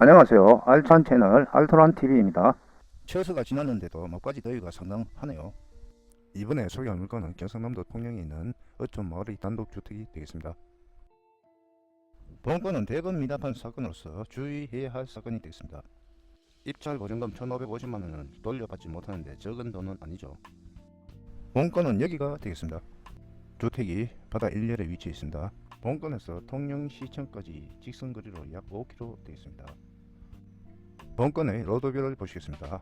안녕하세요. 알찬 채널 알토란TV입니다. 처서가 지났는데도 막바지 더위가 상당하네요. 이번에 소개할 물건은 경상남도 통영에 있는 어촌 마을의 단독주택이 되겠습니다. 본건은 대금 미납한 사건으로서 주의해야 할 사건이 되겠습니다. 입찰 보증금 1,550만원은 돌려받지 못하는데 적은 돈은 아니죠. 본건은 여기가 되겠습니다. 주택이 바다 일렬에 위치해 있습니다. 본건에서 통영시청까지 직선거리로 약 5km 되겠습니다. 본건의 로드뷰를 보시겠습니다.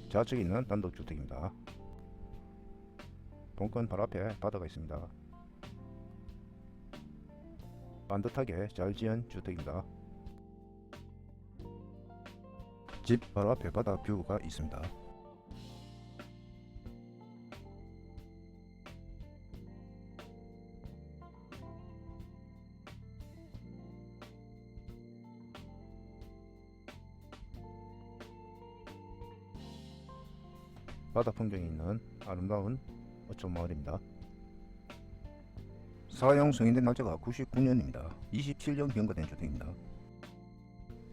좌측에 있는 단독주택입니다. 본건 바로 앞에 바다가 있습니다. 반듯하게 잘 지은 주택입니다. 집 바로 앞에 바다 뷰가 있습니다. 바다 풍경이 있는 아름다운 어촌 마을입니다. 사용 승인된 날짜가 99년입니다. 27년 경과된 주택입니다.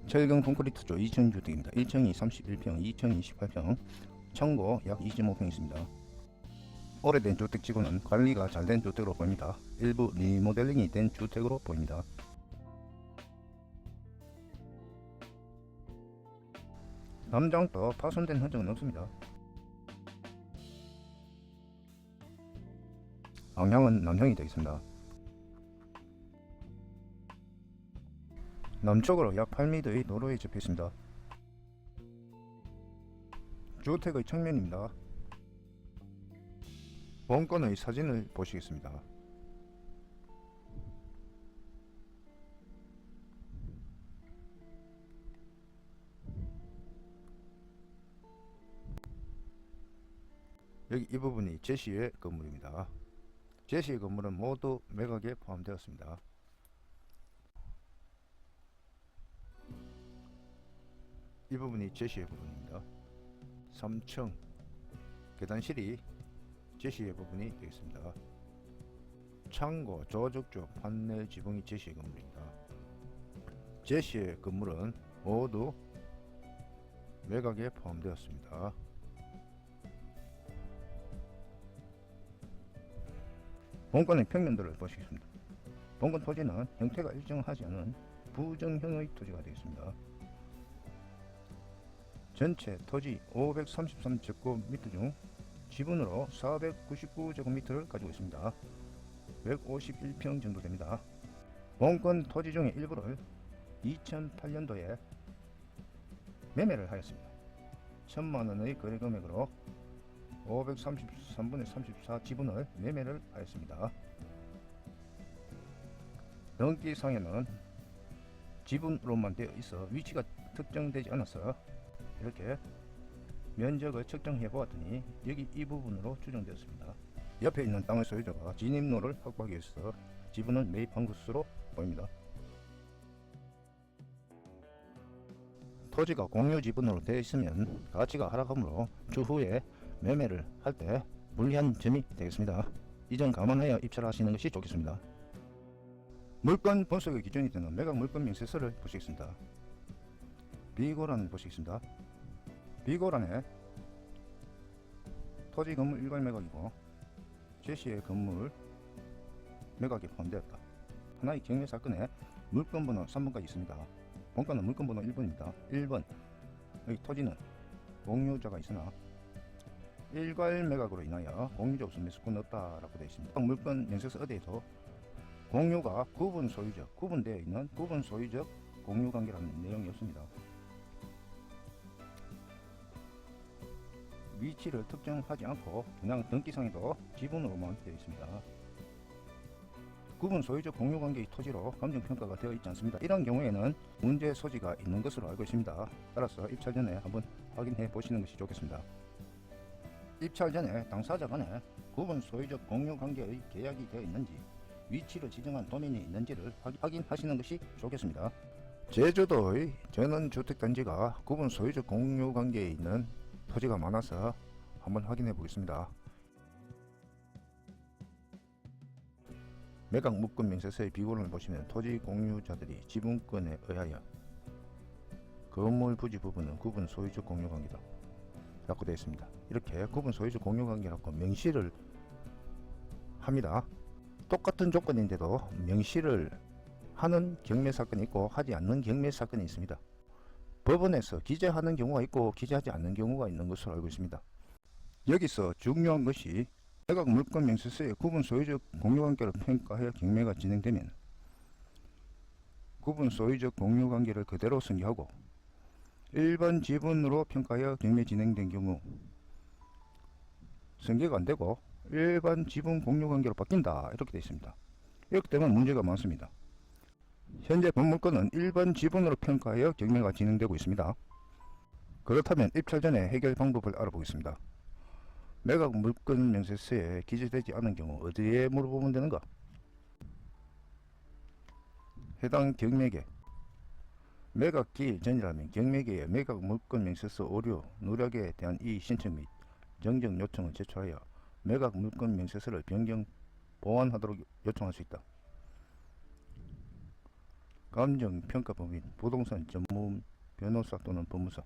철근 콘크리트조 2층 주택입니다. 1층이 31평, 2층이 18평, 청고 약 25평 있습니다. 오래된 주택치고는 관리가 잘 된 주택으로 보입니다. 일부 리모델링이 된 주택으로 보입니다. 담장도 파손된 흔적은 없습니다. 방향은 남향이 되겠습니다. 남쪽으로 약 8m의 도로에 접해 있습니다. 주택의 측면입니다. 본건의 사진을 보시겠습니다. 여기 이 부분이 제시의 건물입니다. 제시의 건물은 모두 매각에 포함되었습니다. 이 부분이 제시의 부분입니다. 3층 계단실이 제시의 부분이 되겠습니다. 창고, 저적조, 판넬, 지붕이 제시의 건물입니다. 제시의 건물은 모두 매각에 포함되었습니다. 본건의 평면도를 보시겠습니다. 본건 토지는 형태가 일정하지 않은 부정형의 토지가 되겠습니다. 전체 토지 533제곱미터 중 지분으로 499제곱미터를 가지고 있습니다. 151평 정도 됩니다. 본건 토지 중에 일부를 2008년도에 매매를 하였습니다. 1000만원의 거래금액으로 533분의 34 지분을 매매를 하였습니다. 등기상에는 지분으로만 되어 있어 위치가 특정되지 않아서 이렇게 면적을 측정해 보았더니 여기 이 부분으로 추정되었습니다. 옆에 있는 땅의 소유자가 진입로를 확보하기 위해서 지분을 매입한 것으로 보입니다. 토지가 공유 지분으로 되어 있으면 가치가 하락하므로 추후에 매매를 할 때 불리한 점이 되겠습니다. 이 점 감안하여 입찰하시는 것이 좋겠습니다. 물건 분석의 기준이 되는 매각 물건 명세서를 보시겠습니다. 비고란을 보시겠습니다. 비고란에 토지 건물 일괄 매각이고 제시의 건물 매각이 포함되었다. 하나의 경매 사건에 물건 번호 3번까지 있습니다. 본건은 물건 번호 1번입니다. 1번 여기 토지는 공유자가 있으나 일괄 매각으로 인하여 공유자 없음 매수권 없다라고 되어 있습니다. 물건 명세서 어디에도 공유가 구분 소유적, 구분되어 있는 구분 소유적 공유 관계라는 내용이 없습니다. 위치를 특정하지 않고 그냥 등기상에도 지분으로만 되어 있습니다. 구분 소유적 공유 관계의 토지로 감정평가가 되어 있지 않습니다. 이런 경우에는 문제 소지가 있는 것으로 알고 있습니다. 따라서 입찰 전에 한번 확인해 보시는 것이 좋겠습니다. 입찰 전에 당사자 간에 구분 소유적 공유 관계의 계약이 되어 있는지 위치를 지정한 도면이 있는지를 확인하시는 것이 좋겠습니다. 제주도의 전원주택단지가 구분 소유적 공유 관계에 있는 토지가 많아서 한번 확인해 보겠습니다. 매각 물건 명세서의 비고란을 보시면 토지 공유자들이 지분권에 의하여 건물 부지 부분은 구분 소유적 공유관계다 라고 되어 있습니다. 이렇게 구분 소유적 공유관계라고 명시를 합니다. 똑같은 조건인데도 명시를 하는 경매 사건이 있고 하지 않는 경매 사건이 있습니다. 법원에서 기재하는 경우가 있고 기재하지 않는 경우가 있는 것으로 알고 있습니다. 여기서 중요한 것이 매각 물건 명세서의 구분 소유적 공유관계를 평가하여 경매가 진행되면 구분 소유적 공유관계를 그대로 승계하고 일반 지분으로 평가하여 경매 진행된 경우 승계가 안되고 일반 지분 공유관계로 바뀐다 이렇게 되어 있습니다. 이렇기 때문에 문제가 많습니다. 현재 본 물건은 일반 지분으로 평가하여 경매가 진행되고 있습니다. 그렇다면 입찰 전에 해결 방법을 알아보겠습니다. 매각 물건 명세서에 기재되지 않은 경우 어디에 물어보면 되는가? 해당 경매계 매각 기일 전이라면 경매계에 매각 물건 명세서 오류, 누락에 대한 이의 신청 및 정정 요청을 제출하여 매각 물건 명세서를 변경 보완하도록 요청할 수 있다. 감정평가법인 부동산 전문 변호사 또는 법무사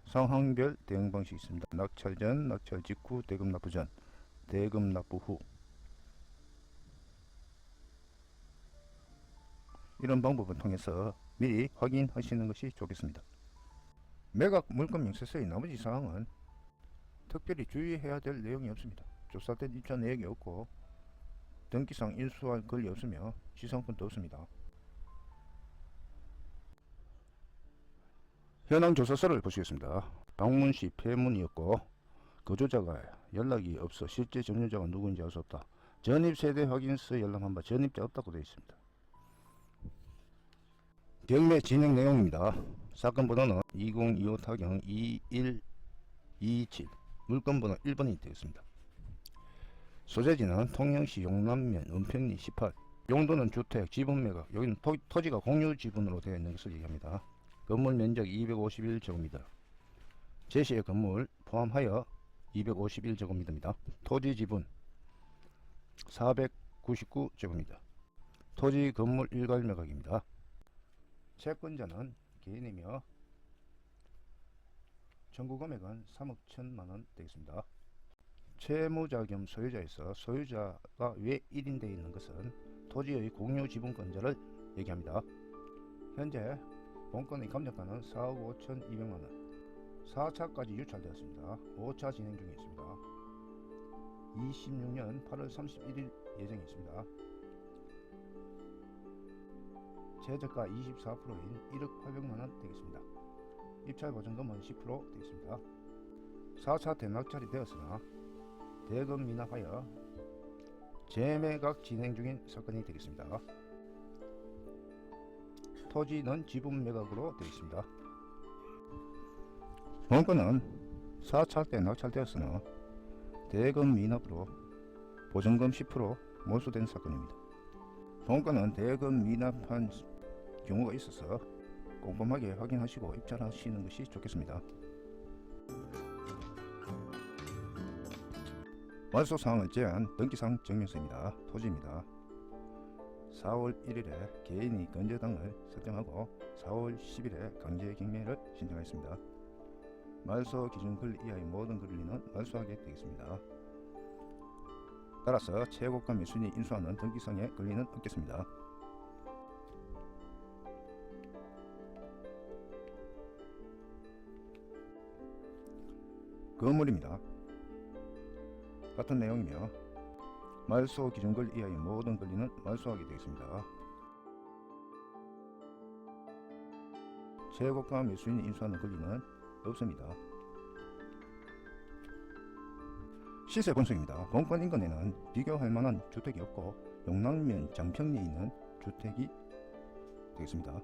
상황별 대응 방식이 있습니다. 낙찰 전, 낙찰 직후, 대금 납부 전, 대금 납부 후 이런 방법을 통해서 미리 확인하시는 것이 좋겠습니다. 매각 물건 명세서의 나머지 사항은 특별히 주의해야 될 내용이 없습니다. 조사된 입찰 내역이 없고 등기상 인수할 권리 없으며 지상권도 없습니다. 현황 조사서를 보시겠습니다. 방문시 폐문이었고 거주자가 연락이 없어 실제 점유자가 누구인지 알 수 없다. 전입세대 확인서 열람한 바 전입자 없다고 되어 있습니다. 경매 진행 내용입니다. 사건 번호는 2025 타경 2127 물건 번호 1번이 되었습니다. 소재지는 통영시 용남면 은평리 18 용도는 주택 지분 매각 여기는 토지가 공유 지분으로 되어 있는 것을 얘기합니다. 건물 면적 251제곱미터 제시의 건물 포함하여 251제곱미터입니다. 토지 지분 499제곱미터 토지 건물 일괄 매각입니다. 채권자는 개인이며 청구 금액은 3억 1천만원 되겠습니다. 채무자 겸 소유자에서 소유자가 왜 1인 되어 있는 것은 토지의 공유 지분권자를 얘기합니다. 현재 본건의 감정가는 4억 5천2백만원 4차까지 유찰되었습니다. 5차 진행 중에 있습니다. 26년 8월 31일 예정이 있습니다. 최저가 24%인 1억 8백만원 되겠습니다. 입찰 보증금은 10% 되겠습니다. 4차 대낙찰이 되었으나 대금 미납하여 재매각 진행 중인 사건이 되겠습니다. 토지는 지분 매각으로 되어 있습니다. 본건은 4차 때 낙찰되었으나 대금 미납으로 보증금 10% 몰수된 사건입니다. 본건은 대금 미납한 경우가 있어서 꼼꼼하게 확인하시고 입찰하시는 것이 좋겠습니다. 말소사항을 제한 등기상 증명서입니다. 토지입니다. 4월 1일에 개인이 건재당을 설정하고 4월 10일에 강제 경매를 신청하였습니다. 말소 기준 권리 이하의 모든 권리는 말소하게 되겠습니다. 따라서 최고가 매수인이 인수하는 등기상의 권리는 없겠습니다. 건물입니다. 같은 내용이며 말소 기준 권리 이하의 모든 권리는 말소하게 되겠습니다. 최고가 매수인이 인수하는 권리는 없습니다. 시세 분석입니다. 본건 인근에는 비교할 만한 주택이 없고 용남면 장평리에 있는 주택이 되겠습니다.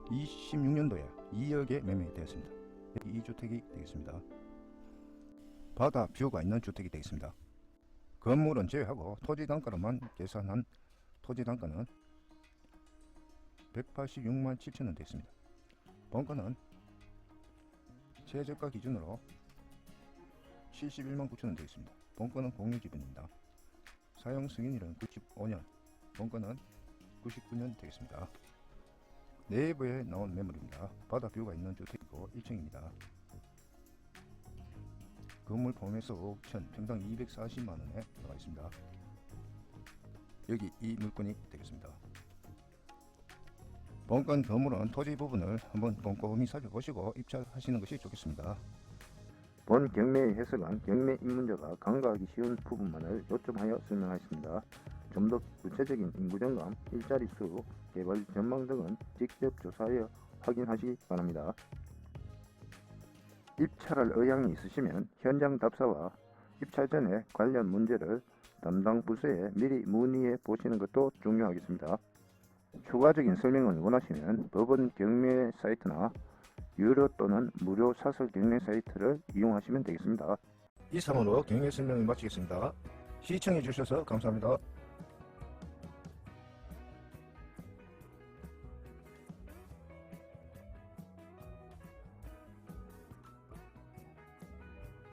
26년도에 2억에 매매되었습니다. 2주택이 되겠습니다. 바다 뷰가 있는 주택이 되겠습니다. 건물은 제외하고 토지 단가로만 계산한 토지 단가는 186만 7천원 되었습니다. 본건은 최저가 기준으로 71만 9천원 되었습니다. 본건은 공유지분입니다. 사용 승인일은 95년, 본건은 1999년 되겠습니다. 내부에 나온 매물입니다. 바다 뷰가 있는 주택이고 1층입니다. 건물 포함해서 5천, 평당 240만원에 나와 있습니다. 여기 이 물건이 되겠습니다. 본건 건물은 토지 부분을 한번 꼼꼼히 살펴보시고 입찰하시는 것이 좋겠습니다. 본 경매의 해석은 경매 입문자가 간과하기 쉬운 부분만을 요점하여 설명하였습니다. 좀 더 구체적인 인구정감, 일자리 수, 개발 전망 등은 직접 조사하여 확인하시기 바랍니다. 입찰할 의향이 있으시면 현장 답사와 입찰 전에 관련 문제를 담당 부서에 미리 문의해 보시는 것도 중요하겠습니다. 추가적인 설명을 원하시면 법원 경매 사이트나 유료 또는 무료 사설 경매 사이트를 이용하시면 되겠습니다. 이상으로 경매 설명을 마치겠습니다. 시청해 주셔서 감사합니다.